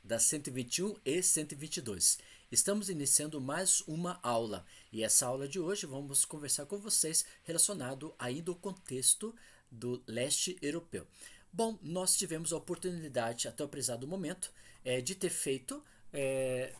da 121 e 122. Estamos iniciando mais uma aula e essa aula de hoje vamos conversar com vocês relacionado ainda ao contexto do leste europeu. Bom, nós tivemos a oportunidade até o prezado momento de ter feito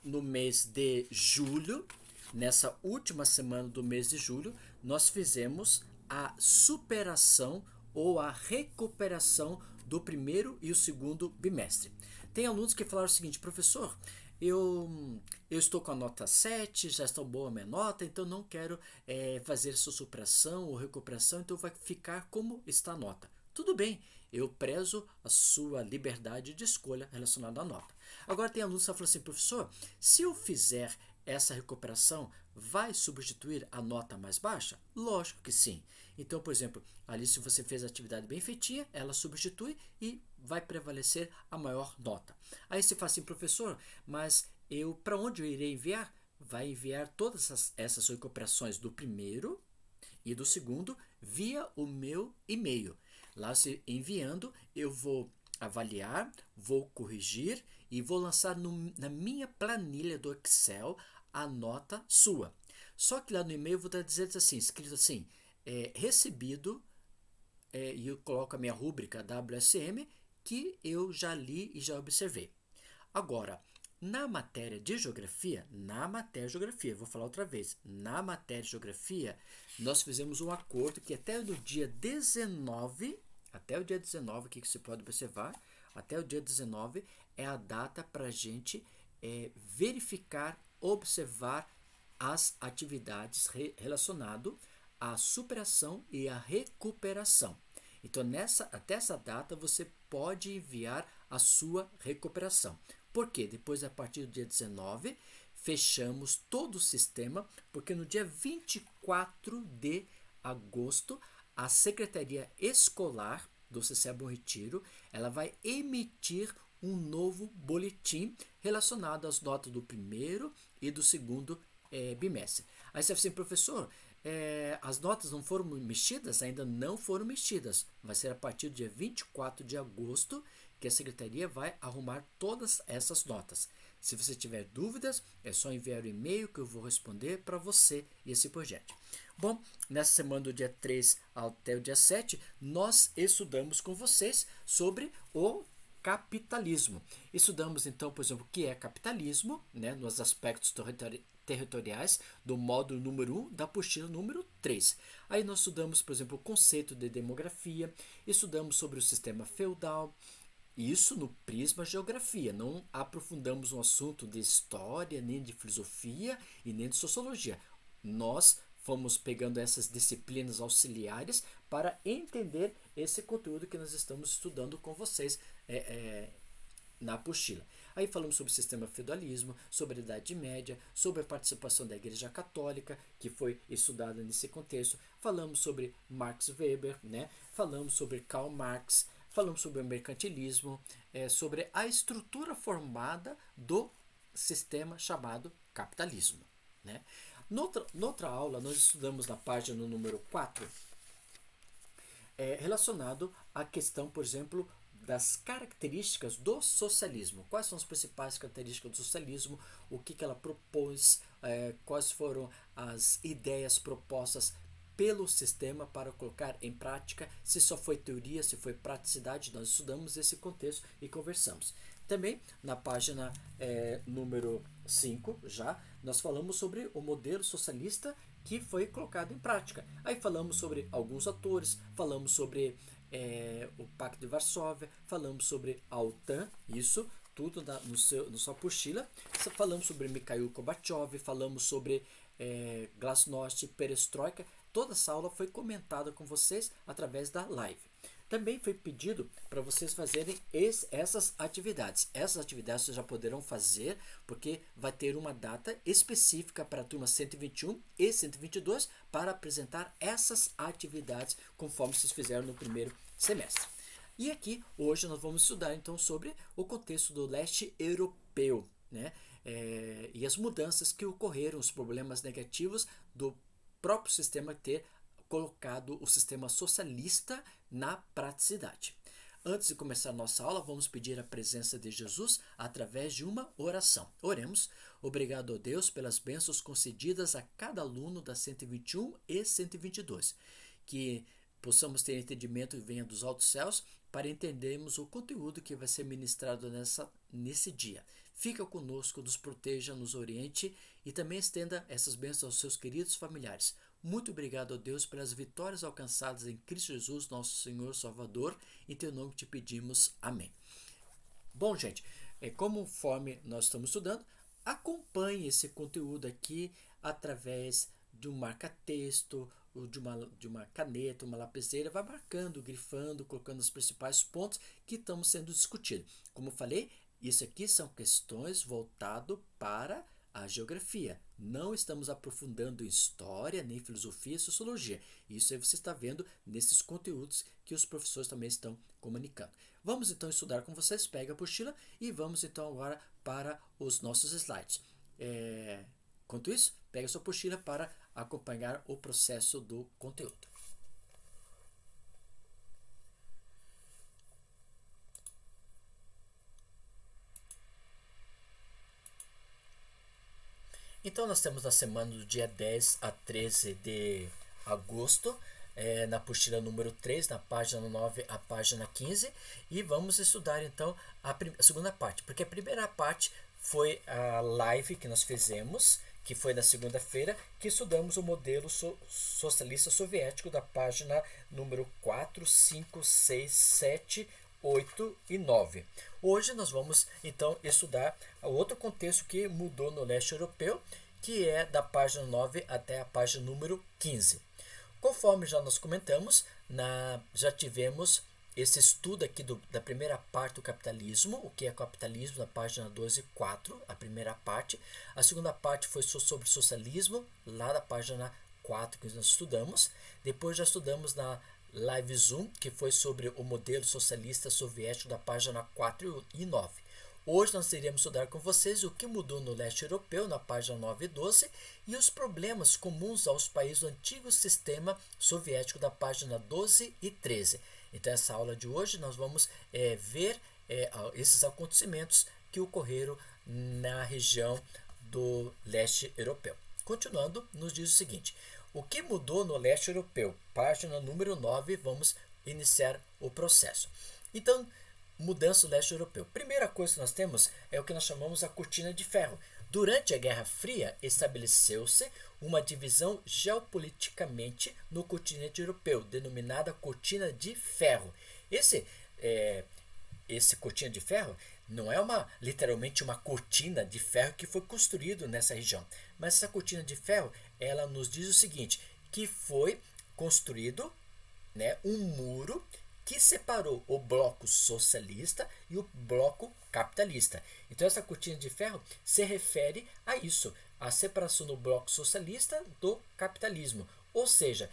no mês de julho, nessa última semana do mês de julho, nós fizemos a superação ou a recuperação do primeiro e o segundo bimestre. Tem alunos que falaram o seguinte: professor, eu estou com a nota 7, já está boa a minha nota, então não quero fazer essa superação ou recuperação, então vai ficar como está a nota. Tudo bem, eu prezo a sua liberdade de escolha relacionada à nota. Agora tem alunos que falam assim: professor, se eu fizer essa recuperação, vai substituir a nota mais baixa? Lógico que sim. Então, por exemplo, ali se você fez a atividade bem feitinha, ela substitui e vai prevalecer a maior nota. Aí você fala assim: professor, mas para onde eu irei enviar? Vai enviar todas essas recuperações do primeiro e do segundo via o meu e-mail. Lá, se enviando, eu vou avaliar, vou corrigir e vou lançar na minha planilha do Excel a nota sua. Só que lá no e-mail eu vou estar dizendo assim, escrito assim, recebido, e eu coloco a minha rúbrica WSM, que eu já li e já observei. Agora, na matéria de geografia, vou falar outra vez, na matéria de geografia, nós fizemos um acordo que até o dia 19, que você pode observar, até o dia 19 é a data para a gente verificar, observar as atividades relacionadas à superação e à recuperação. Então, até essa data, você pode enviar a sua recuperação. Por quê? Depois, a partir do dia 19, fechamos todo o sistema, porque no dia 24 de agosto, a Secretaria Escolar do CCE Bom Retiro, ela vai emitir um novo boletim relacionado às notas do primeiro e do segundo bimestre. Aí você fala assim: professor, as notas não foram mexidas? Ainda não foram mexidas. Vai ser a partir do dia 24 de agosto que a secretaria vai arrumar todas essas notas. Se você tiver dúvidas, é só enviar o e-mail que eu vou responder para você e assim por diante. Bom, nessa semana do dia 3 até o dia 7, nós estudamos com vocês sobre o capitalismo. Estudamos então, por exemplo, o que é capitalismo, né, nos aspectos territoriais do módulo número 1 da apostila número 3. Aí nós estudamos, por exemplo, o conceito de demografia, estudamos sobre o sistema feudal, isso no prisma geografia. Não aprofundamos um assunto de história, nem de filosofia e nem de sociologia. Nós fomos pegando essas disciplinas auxiliares para entender esse conteúdo que nós estamos estudando com vocês na apostila. Aí falamos sobre o sistema feudalismo, sobre a Idade Média, sobre a participação da Igreja Católica, que foi estudada nesse contexto. Falamos sobre Max Weber, né? Falamos sobre Karl Marx, falamos sobre o mercantilismo, sobre a estrutura formada do sistema chamado capitalismo, né? Noutra aula, nós estudamos na página número 4, relacionado à questão, por exemplo, das características do socialismo. Quais são as principais características do socialismo? O que ela propôs? Quais foram as ideias propostas pelo sistema para colocar em prática? Se só foi teoria, se foi praticidade, nós estudamos esse contexto e conversamos. Também na página número 5, já, nós falamos sobre o modelo socialista que foi colocado em prática. Aí falamos sobre alguns atores, falamos sobre o Pacto de Varsóvia, falamos sobre a OTAN, isso tudo na sua apostila. Falamos sobre Mikhail Gorbachev, falamos sobre Glasnost, Perestroika. Toda essa aula foi comentada com vocês através da live. Também foi pedido para vocês fazerem essas atividades. Essas atividades vocês já poderão fazer, porque vai ter uma data específica para a turma 121 e 122 para apresentar essas atividades conforme vocês fizeram no primeiro semestre. E aqui, hoje, nós vamos estudar então sobre o contexto do leste europeu, né? E as mudanças que ocorreram, os problemas negativos do próprio sistema ter colocado o sistema socialista na praticidade. Antes de começar a nossa aula, vamos pedir a presença de Jesus através de uma oração. Oremos. Obrigado a Deus pelas bênçãos concedidas a cada aluno da 121 e 122. Que possamos ter entendimento que venha dos altos céus para entendermos o conteúdo que vai ser ministrado nesse dia. Fica conosco, nos proteja, nos oriente e também estenda essas bênçãos aos seus queridos familiares. Muito obrigado a Deus pelas vitórias alcançadas em Cristo Jesus, nosso Senhor Salvador. Em teu nome te pedimos. Amém. Bom, gente, conforme nós estamos estudando, acompanhe esse conteúdo aqui através de um marca-texto, de uma caneta, uma lapiseira, vai marcando, grifando, colocando os principais pontos que estão sendo discutidos. Como eu falei, isso aqui são questões voltadas para a geografia. Não estamos aprofundando em história, nem filosofia e sociologia. Isso aí você está vendo nesses conteúdos que os professores também estão comunicando. Vamos então estudar com vocês. Pega a apostila e vamos então agora para os nossos slides. Enquanto isso, pega a sua apostila para acompanhar o processo do conteúdo. Então, nós temos na semana do dia 10 a 13 de agosto, na apostila número 3, na página 9 a página 15, e vamos estudar então a segunda parte, porque a primeira parte foi a live que nós fizemos, que foi na segunda-feira, que estudamos o modelo socialista soviético da página número 4, 5, 6, 7, 8 e 9. Hoje nós vamos então estudar o outro contexto que mudou no leste europeu, que é da página 9 até a página número 15. Conforme já nós comentamos, já tivemos esse estudo aqui da primeira parte do capitalismo, o que é capitalismo, na página 12 e 4, a primeira parte. A segunda parte foi sobre socialismo, lá da página 4 que nós estudamos. Depois já estudamos na Live Zoom, que foi sobre o modelo socialista soviético da página 4 e 9. Hoje nós iremos estudar com vocês o que mudou no leste europeu, na página 9 e 12, e os problemas comuns aos países do antigo sistema soviético, da página 12 e 13. Então, essa aula de hoje nós vamos ver esses acontecimentos que ocorreram na região do leste europeu. Continuando, nos diz o seguinte: o que mudou no leste europeu? Página número 9, vamos iniciar o processo. Então, mudança do leste europeu. Primeira coisa que nós temos é o que nós chamamos a cortina de ferro. Durante a Guerra Fria, estabeleceu-se uma divisão geopoliticamente no continente europeu, denominada cortina de ferro. Esse cortina de ferro não é literalmente uma cortina de ferro que foi construído nessa região, mas essa cortina de ferro, ela nos diz o seguinte, que foi construído, um muro que separou o bloco socialista e o bloco capitalista. Então, essa cortina de ferro se refere a isso, a separação do bloco socialista do capitalismo, ou seja,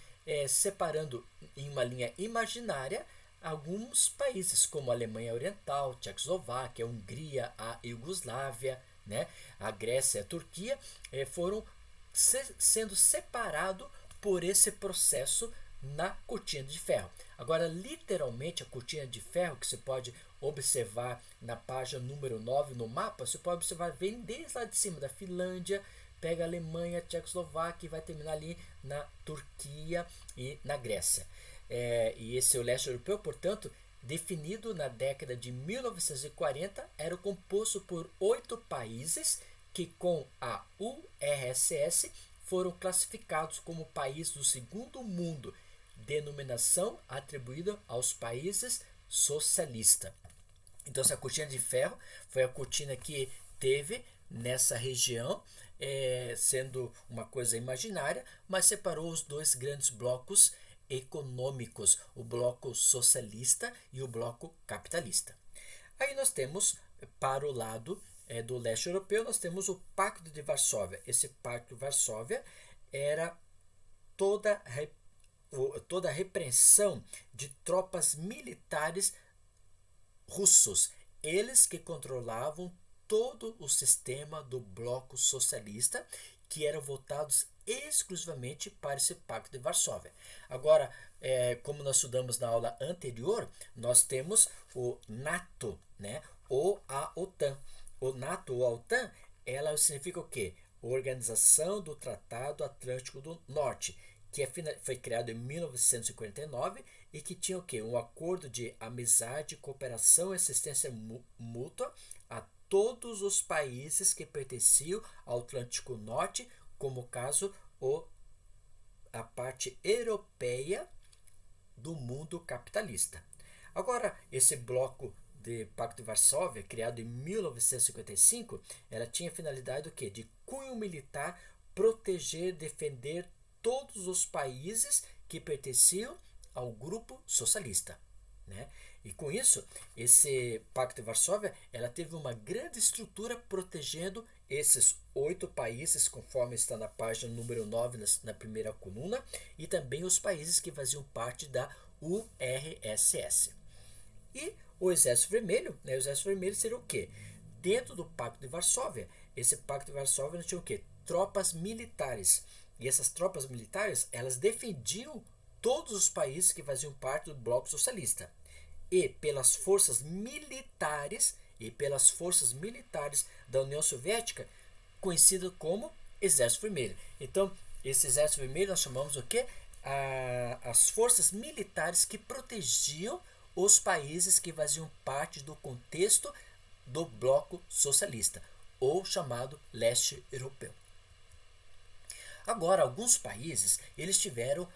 separando em uma linha imaginária alguns países, como a Alemanha Oriental, Tchecoslováquia, a Hungria, a Iugoslávia, a Grécia, a Turquia, foram sendo separados por esse processo na cortina de ferro. Agora, literalmente, a cortina de ferro, que você pode observar na página número 9 no mapa, você pode observar, vem desde lá de cima da Finlândia, pega a Alemanha, a Tchecoslováquia e vai terminar ali na Turquia e na Grécia. E esse o leste europeu, portanto, definido na década de 1940, era composto por 8 países que, com a URSS, foram classificados como país do segundo mundo, denominação atribuída aos países socialistas. Então, essa cortina de ferro foi a cortina que teve nessa região, sendo uma coisa imaginária, mas separou os dois grandes blocos econômicos, o bloco socialista e o bloco capitalista. Aí nós temos, para o lado do leste europeu, nós temos o Pacto de Varsóvia. Esse Pacto de Varsóvia era toda a repressão de tropas militares russos. Eles que controlavam todo o sistema do bloco socialista, que eram voltados exclusivamente para esse Pacto de Varsóvia. Agora, como nós estudamos na aula anterior, nós temos o NATO, né? Ou a OTAN. O NATO ou a OTAN, ela significa o quê? Organização do Tratado Atlântico do Norte, que foi criado em 1949 e que tinha o quê? Um acordo de amizade, cooperação e assistência mútua a todos os países que pertenciam ao Atlântico Norte, como o caso a parte europeia do mundo capitalista. Agora, esse bloco de Pacto de Varsóvia, criado em 1955, ela tinha a finalidade do quê? De cunho militar, proteger, defender todos os países que pertenciam ao grupo socialista, né? E com isso, esse Pacto de Varsóvia, ela teve uma grande estrutura protegendo esses 8 países, conforme está na página número 9, na primeira coluna, e também os países que faziam parte da URSS. E o Exército Vermelho, né? O Exército Vermelho seria o quê? Dentro do Pacto de Varsóvia, esse Pacto de Varsóvia tinha o quê? Tropas militares. E essas tropas militares, elas defendiam todos os países que faziam parte do bloco socialista. E pelas forças militares da União Soviética, conhecido como Exército Vermelho. Então, esse Exército Vermelho nós chamamos o quê? As forças militares que protegiam os países que faziam parte do contexto do bloco socialista, ou chamado leste europeu. Agora, alguns países, eles tiveram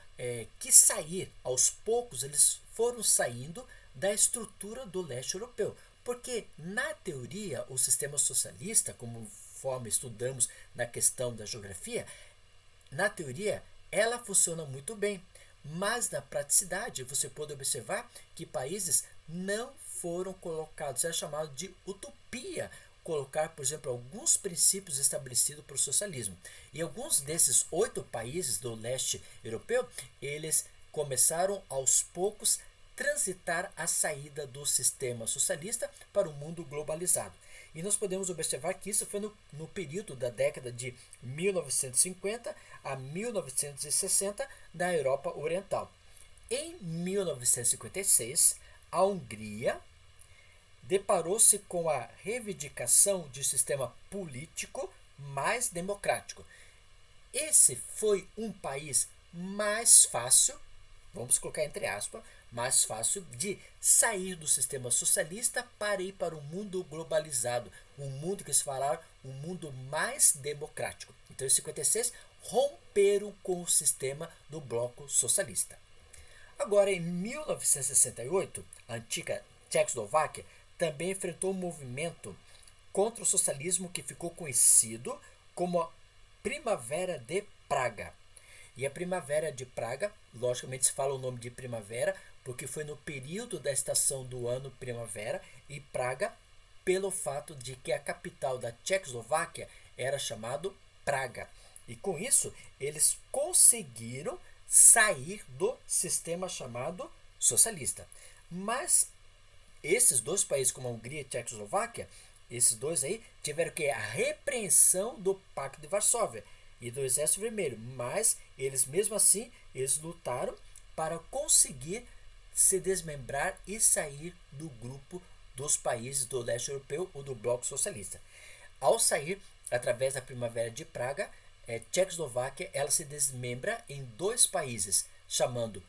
que sair, aos poucos eles foram saindo da estrutura do leste europeu, porque na teoria o sistema socialista, conforme estudamos na questão da geografia, na teoria ela funciona muito bem, mas na praticidade você pode observar que países não foram colocados, é chamado de utopia, colocar, por exemplo, alguns princípios estabelecidos para o socialismo. E alguns desses 8 países do leste europeu, eles começaram aos poucos transitar a saída do sistema socialista para o mundo globalizado. E nós podemos observar que isso foi no período da década de 1950 a 1960 na Europa Oriental. Em 1956, a Hungria deparou-se com a reivindicação de um sistema político mais democrático. Esse foi um país mais fácil, vamos colocar entre aspas, mais fácil de sair do sistema socialista para ir para o mundo globalizado, um mundo que se falar, um mundo mais democrático. Então, em 56, romperam com o sistema do bloco socialista. Agora, em 1968, a antiga Tchecoslováquia também enfrentou um movimento contra o socialismo que ficou conhecido como a Primavera de Praga. E a Primavera de Praga, logicamente se fala o nome de primavera, porque foi no período da estação do ano primavera, e Praga, pelo fato de que a capital da Tchecoslováquia era chamado Praga. E com isso, eles conseguiram sair do sistema chamado socialista. Mas esses dois países, como a Hungria e a Tchecoslováquia, esses dois aí tiveram que a repreensão do Pacto de Varsóvia e do Exército Vermelho, mas eles mesmo assim eles lutaram para conseguir se desmembrar e sair do grupo dos países do leste europeu ou do bloco socialista. Ao sair através da Primavera de Praga, Tchecoslováquia ela se desmembra em 2 países, chamando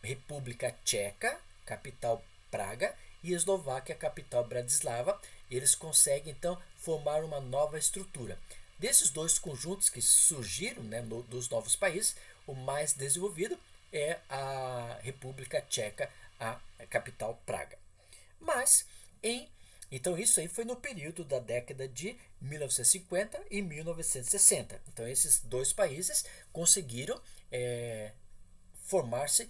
República Tcheca, capital Praga, e Eslováquia, capital Bratislava. Eles conseguem então formar uma nova estrutura. Desses 2 conjuntos que surgiram, né, dos novos países, o mais desenvolvido é a República Tcheca, a capital Praga. Mas, então isso aí foi no período da década de 1950 e 1960. Então esses 2 países conseguiram formar-se,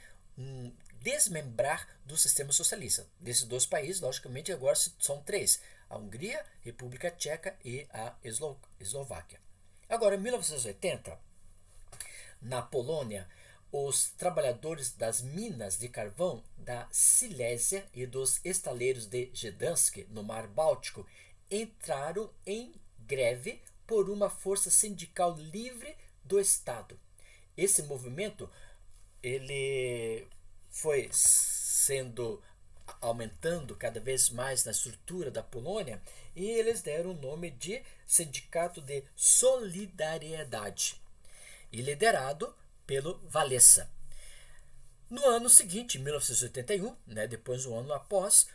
desmembrar do sistema socialista. Desses 2 países, logicamente, agora são 3. A Hungria, República Tcheca e a Eslováquia. Agora, em 1980, na Polônia, os trabalhadores das minas de carvão da Silésia e dos estaleiros de Gdansk, no Mar Báltico, entraram em greve por uma força sindical livre do Estado. Esse movimento ele foi sendo aumentando cada vez mais na estrutura da Polônia e eles deram o nome de Sindicato de Solidariedade e liderado pelo Wałęsa. No ano seguinte, em 1981, depois um ano após,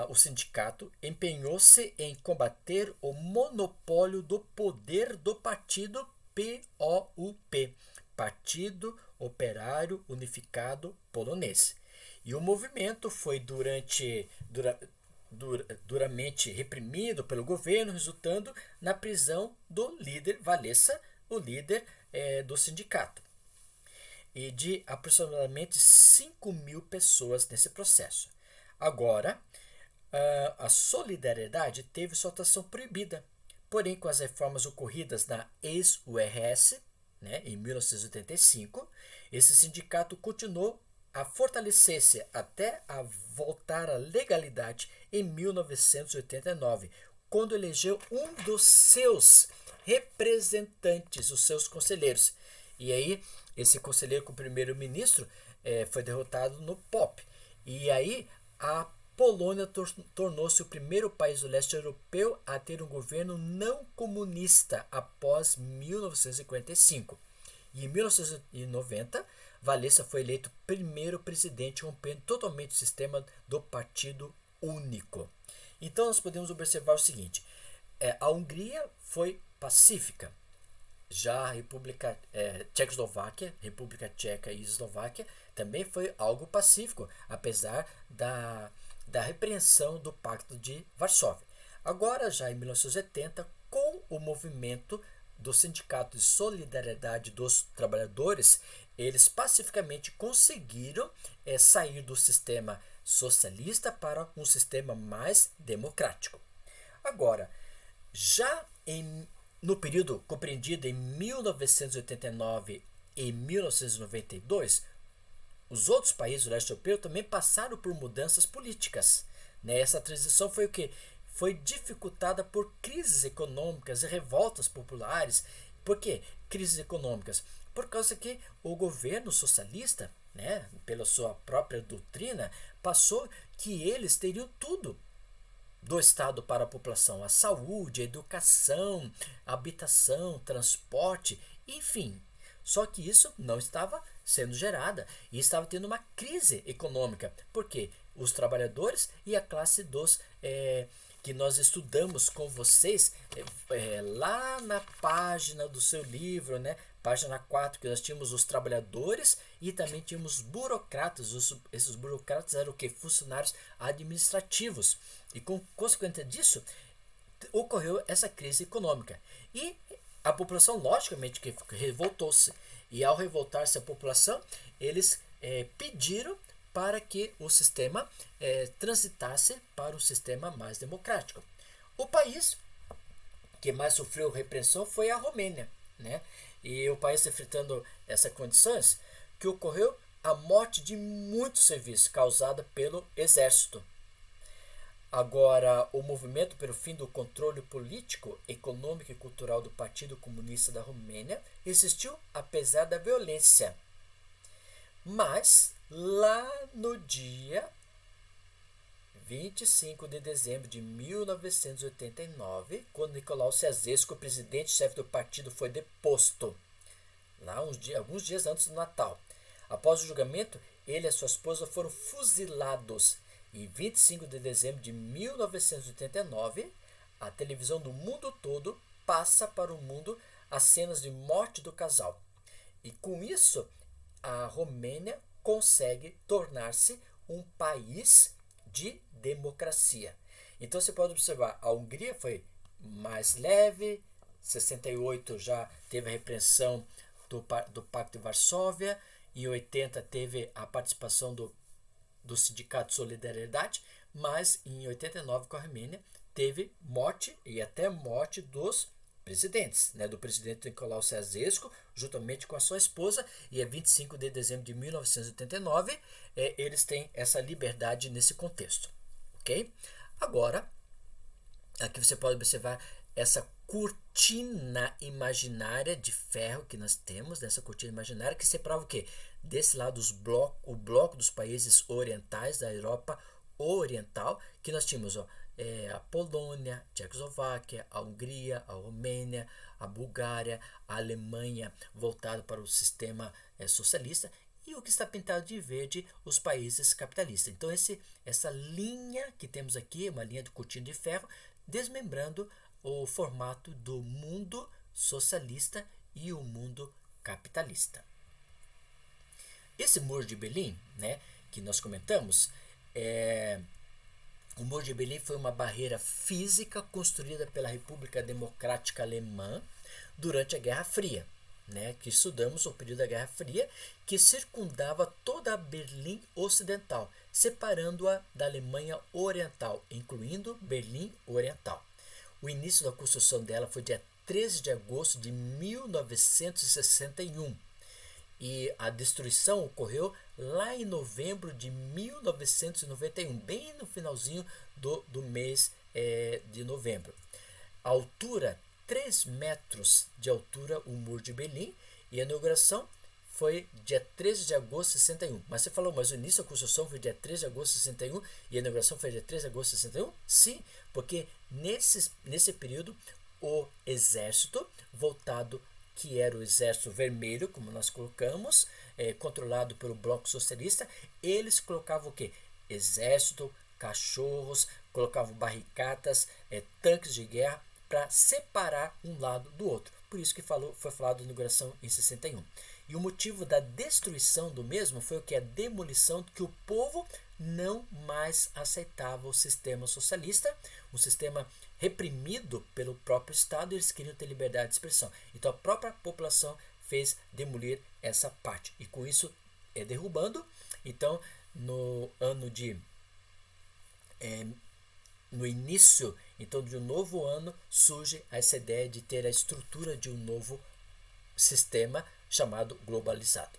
o sindicato empenhou-se em combater o monopólio do poder do partido POUP, Partido Operário Unificado Polonês. E o movimento foi duramente reprimido pelo governo, resultando na prisão do líder Wałęsa, o líder do sindicato, e de aproximadamente 5.000 pessoas nesse processo. Agora, a Solidariedade teve sua atuação proibida, porém com as reformas ocorridas na ex-URS, em 1985, esse sindicato continuou a fortalecer-se até a voltar à legalidade em 1989, quando elegeu um dos seus representantes, os seus conselheiros. E aí, esse conselheiro com o primeiro-ministro foi derrotado no POP. E aí, a Polônia tornou-se o primeiro país do leste europeu a ter um governo não comunista após 1955. E em 1990, Wałęsa foi eleito primeiro presidente, rompendo totalmente o sistema do partido único. Então, nós podemos observar o seguinte: a Hungria foi pacífica. Já a República Tchecoslováquia, República Tcheca e Eslováquia também foi algo pacífico, apesar da repreensão do Pacto de Varsóvia. Agora, já em 1980, com o movimento do Sindicato de Solidariedade dos Trabalhadores, eles pacificamente conseguiram sair do sistema socialista para um sistema mais democrático. Agora, já no período compreendido em 1989 e 1992, os outros países do leste europeu também passaram por mudanças políticas. Essa transição foi o quê? Foi dificultada por crises econômicas e revoltas populares. Por quê? Crises econômicas? Por causa que o governo socialista, pela sua própria doutrina, passou que eles teriam tudo do Estado para a população: a saúde, a educação, a habitação, transporte, enfim. Só que isso não estava sendo gerada e estava tendo uma crise econômica. Por quê? Os trabalhadores e a classe dos que nós estudamos com vocês lá na página do seu livro, página 4, que nós tínhamos os trabalhadores e também tínhamos burocratas. Esses burocratas eram o quê? Funcionários administrativos. E com consequência disso, ocorreu essa crise econômica. E a população, logicamente, que revoltou-se. E ao revoltar-se a população, eles pediram para que o sistema transitasse para um sistema mais democrático. O país que mais sofreu repressão foi a Romênia, E o país enfrentando essas condições, que ocorreu a morte de muitos civis causada pelo exército. Agora, o movimento pelo fim do controle político, econômico e cultural do Partido Comunista da Romênia existiu apesar da violência. Mas, lá no dia 25 de dezembro de 1989, quando Nicolau Ceausescu, presidente-chefe do partido, foi deposto, lá alguns dias antes do Natal. Após o julgamento, ele e sua esposa foram fuzilados. Em 25 de dezembro de 1989, a televisão do mundo todo passa para o mundo as cenas de morte do casal. E com isso, a Romênia consegue tornar-se um país de democracia. Então você pode observar, a Hungria foi mais leve, 68 já teve a repressão do Pacto de Varsóvia, em 80 teve a participação do Sindicato de Solidariedade, mas em 89 com a Romênia teve morte e até morte dos presidentes, do presidente Nicolau Ceausescu, juntamente com a sua esposa, e é 25 de dezembro de 1989, eles têm essa liberdade nesse contexto, ok? Agora, aqui você pode observar essa cortina imaginária de ferro que nós temos, dessa cortina imaginária que separava o quê? Desse lado o bloco dos países orientais da Europa Oriental, que nós tínhamos a Polônia, a Tchecoslováquia, a Hungria, a Romênia, a Bulgária, a Alemanha, voltado para o sistema socialista, e o que está pintado de verde, os países capitalistas. Então essa linha que temos aqui, uma linha de cortina de ferro, desmembrando o formato do mundo socialista e o mundo capitalista. Esse Muro de Berlim, né, que nós comentamos, o Muro de Berlim foi uma barreira física construída pela República Democrática Alemã durante a Guerra Fria, né, que estudamos o período da Guerra Fria, que circundava toda a Berlim Ocidental, separando-a da Alemanha Oriental, incluindo Berlim Oriental. O início da construção dela foi dia 13 de agosto de 1961 e a destruição ocorreu lá em novembro de 1991, bem no finalzinho do mês de novembro. A altura, 3 metros de altura, o Muro de Berlim, e a inauguração foi dia 13 de agosto de 61. Mas você falou, mas o início da construção foi dia 13 de agosto de 61 e a inauguração foi dia 13 de agosto de 61? Sim, porque nesse período o exército voltado, que era o Exército Vermelho, como nós colocamos, controlado pelo Bloco Socialista, eles colocavam o quê? Exército, cachorros, colocavam barricadas, tanques de guerra, para separar um lado do outro. Por isso que foi falado de inauguração em 61. E o motivo da destruição do mesmo foi o que? A demolição, que o povo não mais aceitava o sistema socialista, um sistema reprimido pelo próprio Estado, e eles queriam ter liberdade de expressão. Então a própria população fez demolir essa parte. E com isso, derrubando, então no início então de um novo ano surge essa ideia de ter a estrutura de um novo sistema chamado globalizado.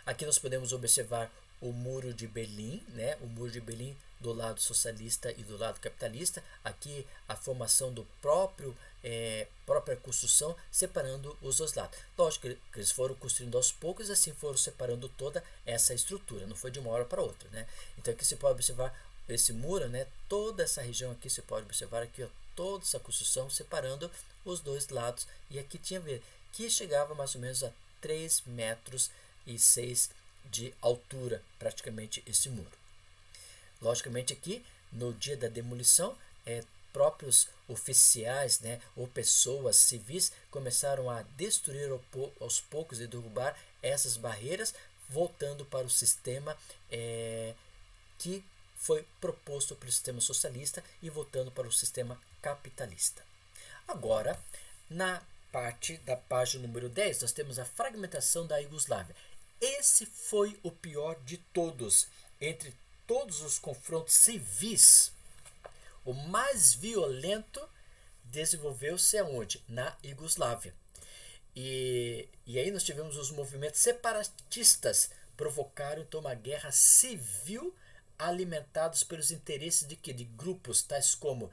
Aqui nós podemos observar o Muro de Berlim, né? O Muro de Berlim do lado socialista e do lado capitalista. Aqui a formação do própria construção, separando os dois lados. Lógico que eles foram construindo aos poucos e assim foram separando toda essa estrutura. Não foi de uma hora para outra, né? Então aqui você pode observar esse muro, né? Toda essa região aqui você pode observar aqui, ó, toda essa construção separando os dois lados. E aqui tinha que chegava mais ou menos a 3 metros e 6 de altura, praticamente esse muro. Logicamente aqui no dia da demolição, próprios oficiais, né, ou pessoas civis começaram a destruir aos poucos e derrubar essas barreiras, voltando para o sistema que foi proposto pelo sistema socialista e voltando para o sistema capitalista. Agora, na parte da página número 10, nós temos a fragmentação da Iugoslávia. Esse foi o pior de todos. Entre todos os confrontos civis, o mais violento desenvolveu-se aonde? Na Iugoslávia. E aí nós tivemos os movimentos separatistas, provocaram então uma guerra civil, alimentados pelos interesses de quê? De grupos tais como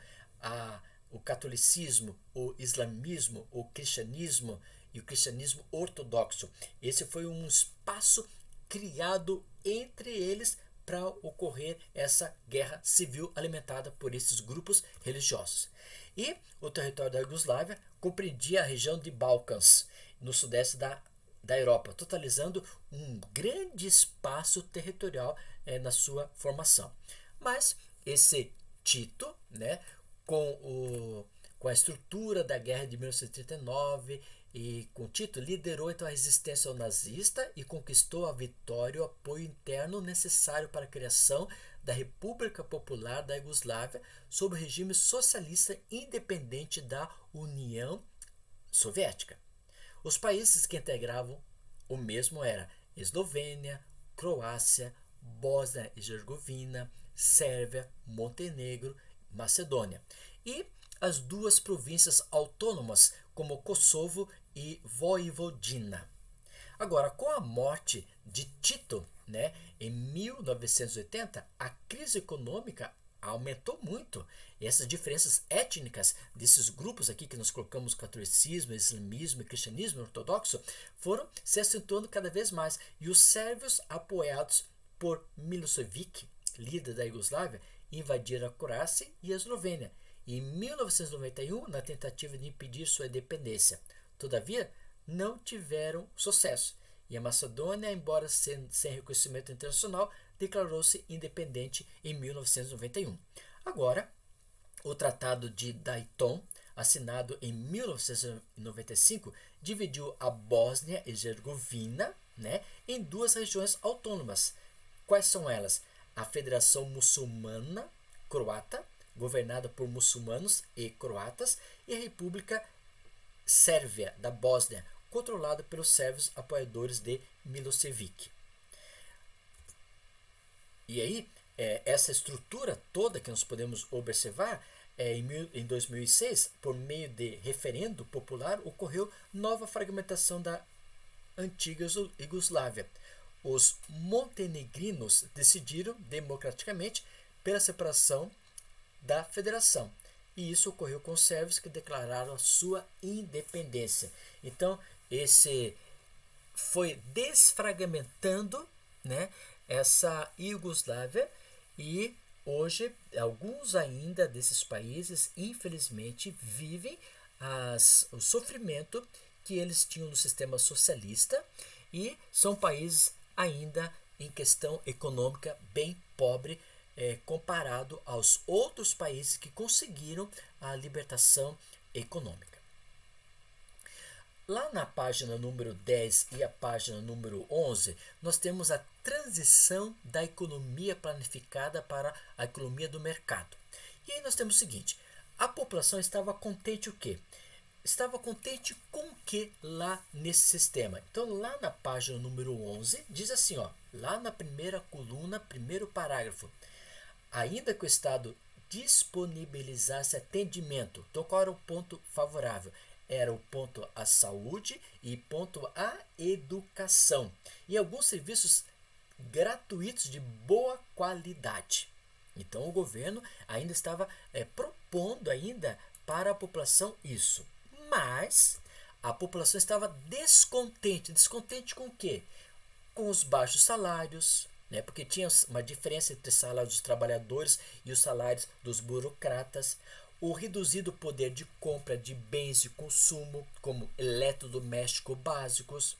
o catolicismo, o islamismo, o cristianismo e o cristianismo ortodoxo. Esse foi um espaço criado entre eles para ocorrer essa guerra civil alimentada por esses grupos religiosos. E o território da Iugoslávia compreendia a região de Balcãs, no sudeste da Europa, totalizando um grande espaço territorial na sua formação. Mas esse Tito, né, com a estrutura da guerra de 1939 e com Tito, liderou então a resistência ao nazista e conquistou a vitória e o apoio interno necessário para a criação da República Popular da Iugoslávia sob o regime socialista independente da União Soviética. Os países que integravam o mesmo eram Eslovênia, Croácia, Bósnia e Herzegovina, Sérvia, Montenegro, Macedônia e as duas províncias autônomas como Kosovo e Voivodina. Agora, com a morte de Tito, né, em 1980, a crise econômica aumentou muito. E essas diferenças étnicas desses grupos aqui que nós colocamos, catolicismo, islamismo e cristianismo ortodoxo, foram se acentuando cada vez mais. E os sérvios, apoiados por Milosevic, líder da Iugoslávia, invadiram a Croácia e a Eslovênia em 1991 na tentativa de impedir sua independência. Todavia, não tiveram sucesso. E a Macedônia, embora sem reconhecimento internacional, declarou-se independente em 1991. Agora, o Tratado de Dayton, assinado em 1995, dividiu a Bósnia e Herzegovina, né, em duas regiões autônomas. Quais são elas? A Federação Muçulmana Croata, governada por muçulmanos e croatas, e a República Sérvia da Bósnia, controlada pelos sérvios apoiadores de Milosevic. E aí, essa estrutura toda que nós podemos observar, em 2006, por meio de referendo popular, ocorreu nova fragmentação da antiga Iugoslávia. Os montenegrinos decidiram democraticamente pela separação da federação. E isso ocorreu com os sérvios, que declararam a sua independência. Então, esse foi desfragmentando, né, essa Iugoslávia, e hoje alguns ainda desses países, infelizmente, vivem o sofrimento que eles tinham no sistema socialista, e são países ainda em questão econômica bem pobre, comparado aos outros países que conseguiram a libertação econômica. Lá na página número 10 e a página número 11, nós temos a transição da economia planificada para a economia do mercado. E aí nós temos o seguinte: a população estava contente o quê? Estava contente com o que lá nesse sistema? Então, lá na página número 11, diz assim, ó, lá na primeira coluna, primeiro parágrafo: ainda que o Estado disponibilizasse atendimento. Então, qual era o ponto favorável? Era o ponto à saúde e ponto à educação. E alguns serviços gratuitos de boa qualidade. Então, o governo ainda estava propondo ainda para a população isso. Mas a população estava descontente. Descontente com o quê? Com os baixos salários, né? Porque tinha uma diferença entre os salários dos trabalhadores e os salários dos burocratas. O reduzido poder de compra de bens de consumo, como eletrodomésticos básicos.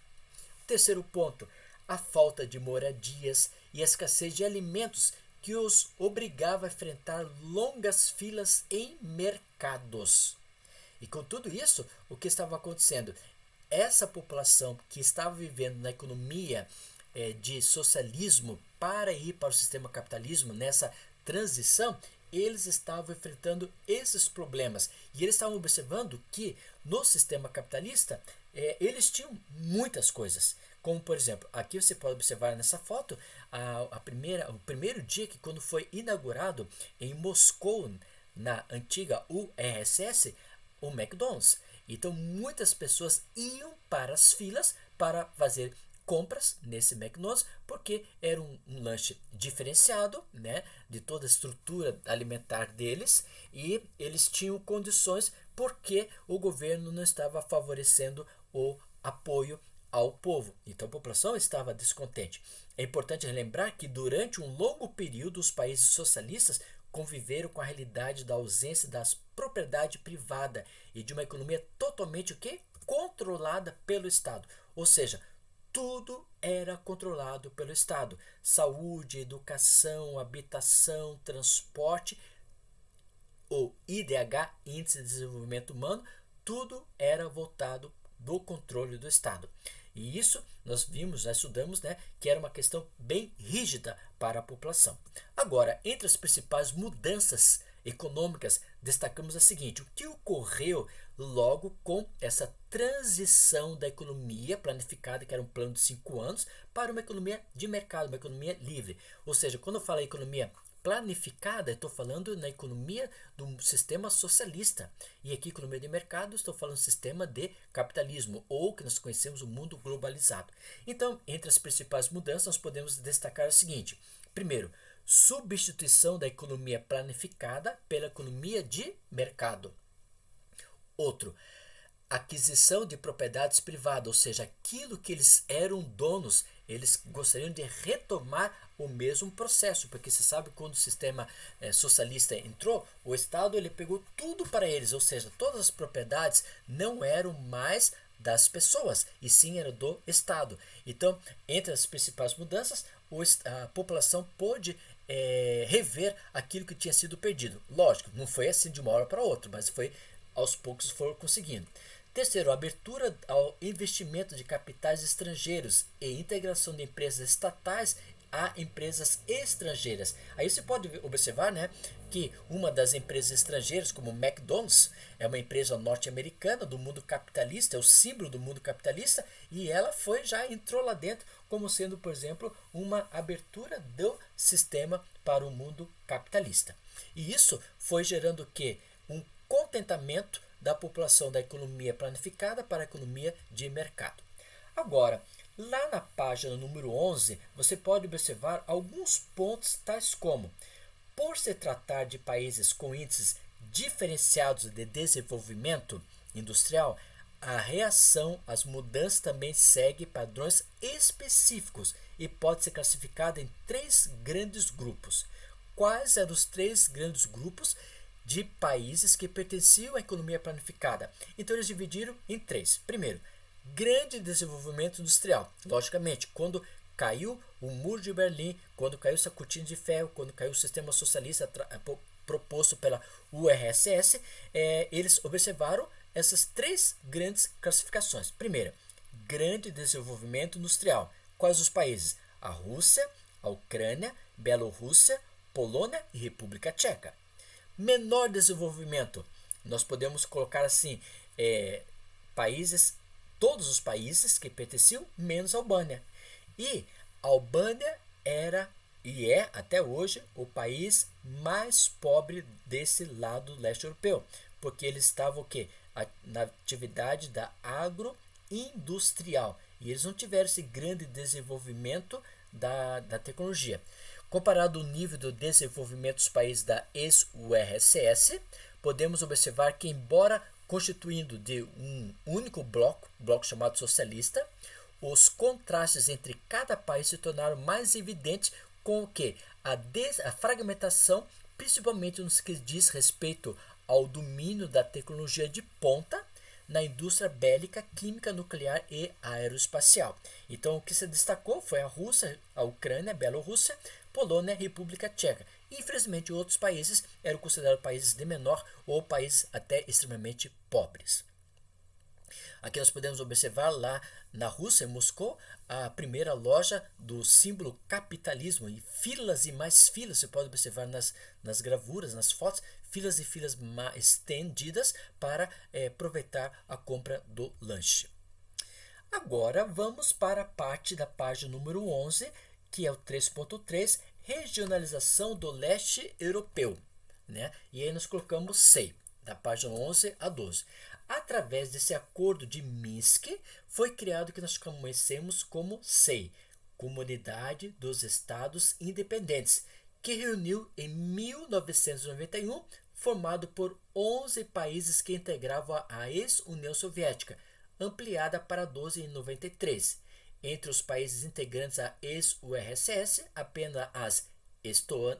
Terceiro ponto, a falta de moradias e a escassez de alimentos, que os obrigava a enfrentar longas filas em mercados. E com tudo isso, o que estava acontecendo? Essa população que estava vivendo na economia de socialismo para ir para o sistema capitalismo, nessa transição, eles estavam enfrentando esses problemas. E eles estavam observando que no sistema capitalista, eles tinham muitas coisas. Como, por exemplo, aqui você pode observar nessa foto o primeiro dia que, quando foi inaugurado em Moscou, na antiga URSS, o McDonald's. Então, muitas pessoas iam para as filas para fazer compras nesse McDonald's, porque era um lanche diferenciado, né, de toda a estrutura alimentar deles, e eles tinham condições porque o governo não estava favorecendo o apoio ao povo. Então a população estava descontente. É importante lembrar que durante um longo período os países socialistas conviveram com a realidade da ausência da propriedade privada e de uma economia totalmente o quê? Controlada pelo Estado. Ou seja, tudo era controlado pelo Estado. Saúde, educação, habitação, transporte, o IDH, Índice de Desenvolvimento Humano, tudo era voltado do controle do Estado. E isso nós vimos, nós estudamos, né, que era uma questão bem rígida para a população. Agora, entre as principais mudanças econômicas, destacamos a seguinte: o que ocorreu logo com essa transição da economia planificada, que era um plano de 5 anos, para uma economia de mercado, uma economia livre. Ou seja, quando eu falo economia planificada, estou falando na economia do sistema socialista. E aqui, economia de mercado, estou falando sistema de capitalismo, ou que nós conhecemos o mundo globalizado. Então, entre as principais mudanças, nós podemos destacar o seguinte: primeiro, substituição da economia planificada pela economia de mercado. Outro, aquisição de propriedades privadas, ou seja, aquilo que eles eram donos, eles gostariam de retomar o mesmo processo, porque você sabe quando o sistema socialista entrou, o Estado ele pegou tudo para eles, ou seja, todas as propriedades não eram mais das pessoas, e sim era do Estado. Então, entre as principais mudanças, a população pôde rever aquilo que tinha sido perdido. Lógico, não foi assim de uma hora para outra, mas foi aos poucos foram conseguindo. Terceiro, abertura ao investimento de capitais estrangeiros e integração de empresas estatais a empresas estrangeiras. Aí você pode observar, né, que uma das empresas estrangeiras, como o McDonald's, é uma empresa norte-americana do mundo capitalista, é o símbolo do mundo capitalista, e ela já entrou lá dentro como sendo, por exemplo, uma abertura do sistema para o mundo capitalista. E isso foi gerando o quê? Um contentamento da população da economia planificada para a economia de mercado. Agora, lá na página número 11, você pode observar alguns pontos tais como: por se tratar de países com índices diferenciados de desenvolvimento industrial, a reação às mudanças também segue padrões específicos e pode ser classificada em 3 grandes grupos. Quais eram os 3 grandes grupos de países que pertenciam à economia planificada? Então eles dividiram em 3. Primeiro, grande desenvolvimento industrial. Logicamente, quando caiu o muro de Berlim, quando caiu essa cortina de ferro, quando caiu o sistema socialista proposto pela URSS, eles observaram essas 3 grandes classificações. Primeira, grande desenvolvimento industrial. Quais os países? A Rússia, a Ucrânia, Bielorrússia, Polônia e República Tcheca. Menor desenvolvimento, nós podemos colocar assim, todos os países que pertenciam, menos a Albânia. E a Albânia era e é até hoje o país mais pobre desse lado leste europeu, porque eles estavam o quê? Na atividade da agroindustrial, e eles não tiveram esse grande desenvolvimento da tecnologia. Comparado ao nível do desenvolvimento dos países da ex-URSS, podemos observar que, embora constituindo de um único bloco chamado socialista, os contrastes entre cada país se tornaram mais evidentes com o que? A fragmentação, principalmente no que diz respeito ao domínio da tecnologia de ponta na indústria bélica, química, nuclear e aeroespacial. Então, o que se destacou foi a Rússia, a Ucrânia, a Bielorrússia, Polônia e República Tcheca. Infelizmente, outros países eram considerados países de menor ou países até extremamente pobres. Aqui nós podemos observar lá na Rússia, em Moscou, a primeira loja do símbolo capitalismo, e filas e mais filas, você pode observar nas gravuras, nas fotos, filas e filas estendidas para aproveitar a compra do lanche. Agora vamos para a parte da página número 11, que é o 3.3, regionalização do leste europeu, né? E aí nós colocamos SEI, da página 11 a 12. Através desse acordo de Minsk, foi criado o que nós conhecemos como SEI, Comunidade dos Estados Independentes, que reuniu em 1991, formado por 11 países que integravam a ex-União Soviética, ampliada para 12 em 93. Entre os países integrantes à ex-URSS, apenas as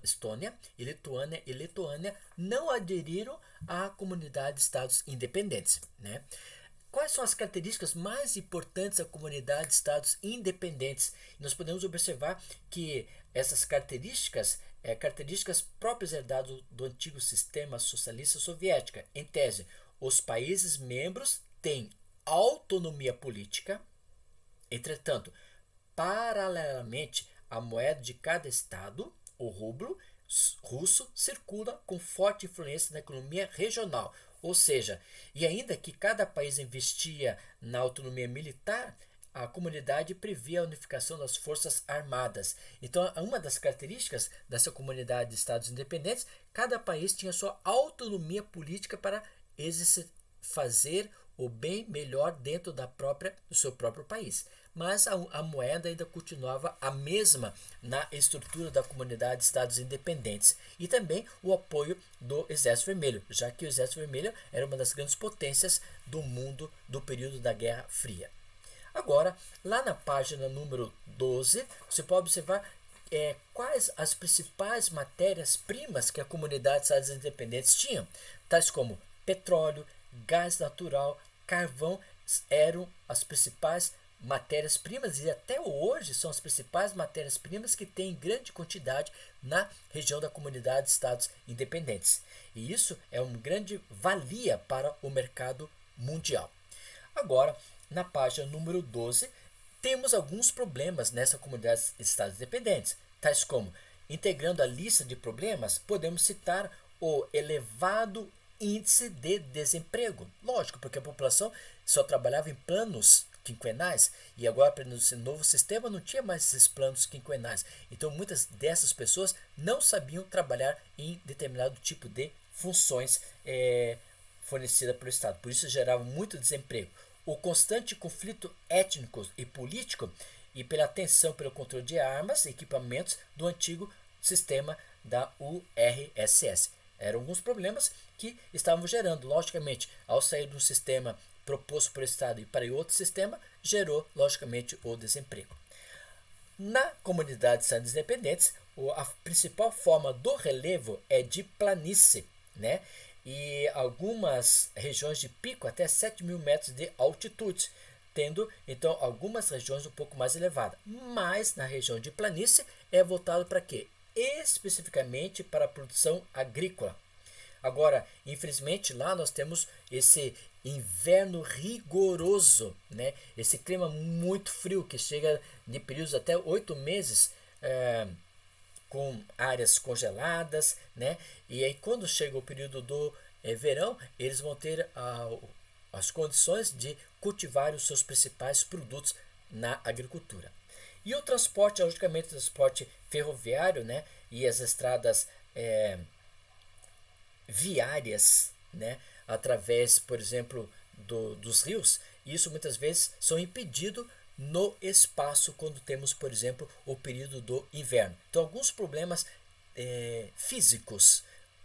Estônia e Lituânia não aderiram à Comunidade de Estados Independentes, né? Quais são as características mais importantes da Comunidade de Estados Independentes? Nós podemos observar que essas características características próprias herdadas do antigo sistema socialista soviética. Em tese, os países membros têm autonomia política. Entretanto, paralelamente, a moeda de cada estado, o rublo russo, circula com forte influência na economia regional. Ou seja, e ainda que cada país investia na autonomia militar, a comunidade previa a unificação das forças armadas. Então, uma das características dessa comunidade de estados independentes, cada país tinha sua autonomia política para fazer o bem melhor dentro do seu próprio país. Mas a moeda ainda continuava a mesma na estrutura da comunidade de Estados independentes. E também o apoio do Exército Vermelho, já que o Exército Vermelho era uma das grandes potências do mundo do período da Guerra Fria. Agora, lá na página número 12, você pode observar quais as principais matérias-primas que a comunidade de Estados independentes tinha, tais como petróleo, gás natural, carvão, eram as principais matérias-primas e até hoje são as principais matérias-primas que tem em grande quantidade na região da comunidade de Estados independentes. E isso é uma grande valia para o mercado mundial. Agora, na página número 12, temos alguns problemas nessa comunidade de Estados independentes, tais como, integrando a lista de problemas, podemos citar o elevado índice de desemprego. Lógico, porque a população só trabalhava em planos quinquenais e agora nesse novo sistema não tinha mais esses planos quinquenais. Então muitas dessas pessoas não sabiam trabalhar em determinado tipo de funções fornecidas pelo Estado. Por isso gerava muito desemprego. O constante conflito étnico e político e pela tensão pelo controle de armas e equipamentos do antigo sistema da URSS. Eram alguns problemas que estavam gerando, logicamente, ao sair de um sistema proposto por Estado e para outro sistema, gerou, logicamente, o desemprego. Na comunidade de Estados independentes, a principal forma do relevo é de planície, né? E algumas regiões de pico até 7.000 metros de altitude, tendo então algumas regiões um pouco mais elevadas. Mas na região de planície é voltado para quê? Especificamente para a produção agrícola. Agora, infelizmente, lá nós temos esse inverno rigoroso, né? Esse clima muito frio que chega de períodos até 8 meses com áreas congeladas, né? E aí quando chega o período do verão, eles vão ter as condições de cultivar os seus principais produtos na agricultura. E o transporte, logicamente, o transporte ferroviário, né? E as estradas viárias, né? Através, por exemplo, dos rios, isso muitas vezes são impedidos no espaço quando temos, por exemplo, o período do inverno. Então, alguns problemas físicos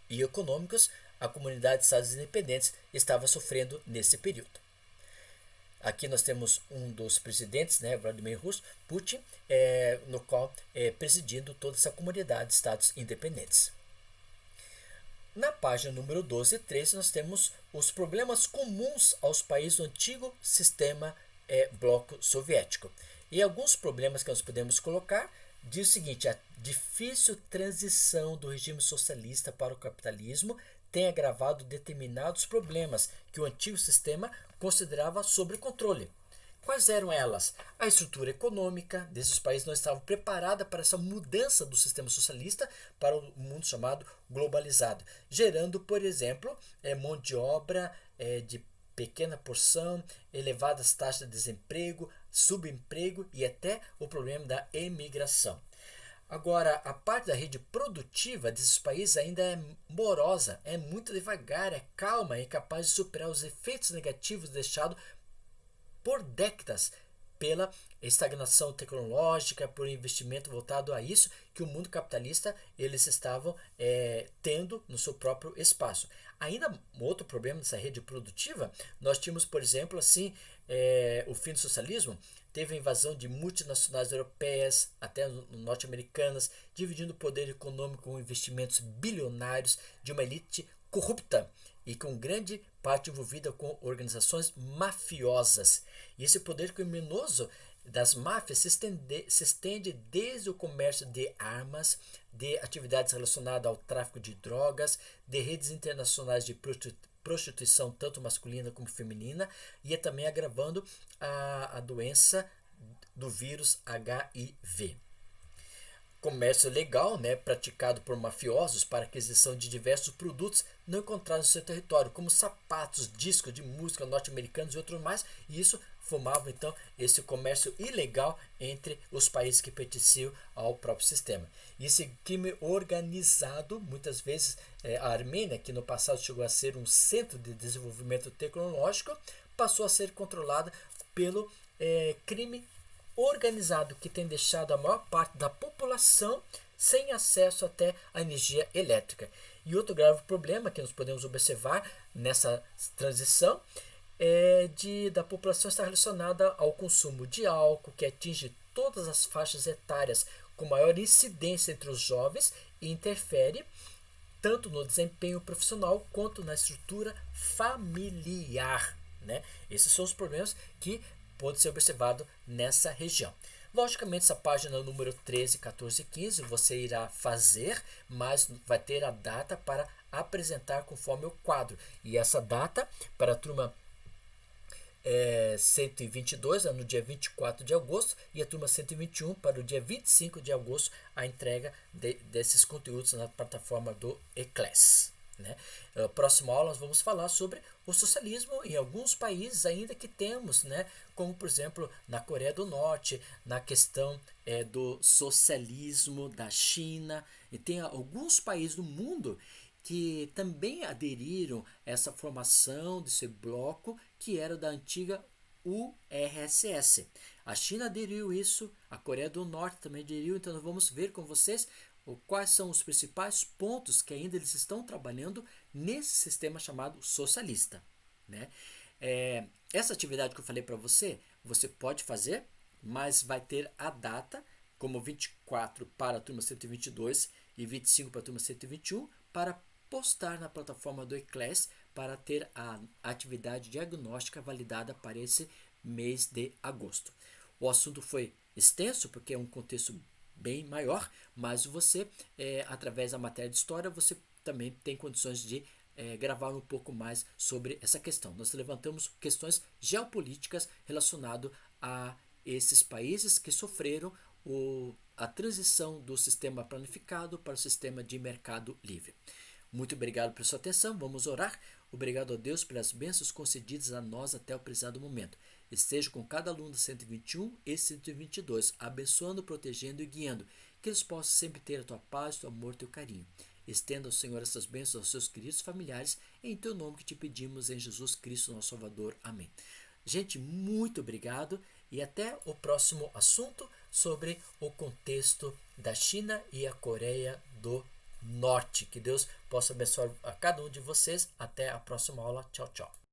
e econômicos a comunidade de Estados independentes estava sofrendo nesse período. Aqui nós temos um dos presidentes, né, Vladimir Putin, no qual presidindo toda essa comunidade de Estados independentes. Na página número 12 e 13 nós temos os problemas comuns aos países do antigo sistema bloco soviético. E alguns problemas que nós podemos colocar diz o seguinte: a difícil transição do regime socialista para o capitalismo tem agravado determinados problemas que o antigo sistema considerava sob controle. Quais eram elas? A estrutura econômica desses países não estava preparada para essa mudança do sistema socialista para o mundo chamado globalizado, gerando, por exemplo, mão de obra de pequena porção, elevadas taxas de desemprego, subemprego e até o problema da emigração. Agora, a parte da rede produtiva desses países ainda é morosa, é muito devagar, é calma, é incapaz de superar os efeitos negativos deixados por décadas pela estagnação tecnológica, por investimento voltado a isso que o mundo capitalista eles estavam tendo no seu próprio espaço. Ainda outro problema dessa rede produtiva, nós tínhamos, por exemplo, assim, o fim do socialismo, teve a invasão de multinacionais europeias, até norte-americanas, dividindo o poder econômico com investimentos bilionários de uma elite corrupta e com grande parte envolvida com organizações mafiosas. E esse poder criminoso das máfias se estende desde o comércio de armas, de atividades relacionadas ao tráfico de drogas, de redes internacionais de prostituição, tanto masculina como feminina, e também agravando a doença do vírus HIV. Comércio legal, né, praticado por mafiosos para aquisição de diversos produtos não encontrados no seu território, como sapatos, discos de música norte-americanos e outros mais, e isso formava então esse comércio ilegal entre os países que pertenciam ao próprio sistema. E esse crime organizado, muitas vezes a Armênia, que no passado chegou a ser um centro de desenvolvimento tecnológico, passou a ser controlada pelo crime organizado, que tem deixado a maior parte da população sem acesso até à energia elétrica. E outro grave problema que nós podemos observar nessa transição da população está relacionada ao consumo de álcool, que atinge todas as faixas etárias com maior incidência entre os jovens e interfere tanto no desempenho profissional quanto na estrutura familiar, né? Esses são os problemas que podem ser observados nessa região. Logicamente, essa página número 13, 14 e 15 você irá fazer, mas vai ter a data para apresentar conforme o quadro. E essa data para a turma 122 no dia 24 de agosto e a turma 121 para o dia 25 de agosto, a entrega desses conteúdos na plataforma do Eclass, né? Próxima aula nós vamos falar sobre o socialismo em alguns países ainda que temos, né? Como por exemplo na Coreia do Norte, na questão do socialismo da China, e tem alguns países do mundo que também aderiram a essa formação desse bloco que era da antiga URSS. A China aderiu isso, a Coreia do Norte também aderiu, então nós vamos ver com vocês quais são os principais pontos que ainda eles estão trabalhando nesse sistema chamado socialista, né? Essa atividade que eu falei para você, você pode fazer, mas vai ter a data como 24 para a turma 122 e 25 para a turma 121 para postar na plataforma do Eclass para ter a atividade diagnóstica validada para esse mês de agosto. O assunto foi extenso porque é um contexto bem maior, mas você, através da matéria de história, você também tem condições de gravar um pouco mais sobre essa questão. Nós levantamos questões geopolíticas relacionadas a esses países que sofreram a transição do sistema planificado para o sistema de mercado livre. Muito obrigado pela sua atenção, vamos orar. Obrigado a Deus pelas bênçãos concedidas a nós até o presente momento. Esteja com cada aluno 121 e 122, abençoando, protegendo e guiando, que eles possam sempre ter a tua paz, teu amor, teu carinho. Estenda ao Senhor essas bênçãos aos seus queridos familiares, em teu nome que te pedimos, em Jesus Cristo, nosso Salvador. Amém. Gente, muito obrigado e até o próximo assunto sobre o contexto da China e a Coreia do Norte. Que Deus possa abençoar a cada um de vocês. Até a próxima aula. Tchau, tchau.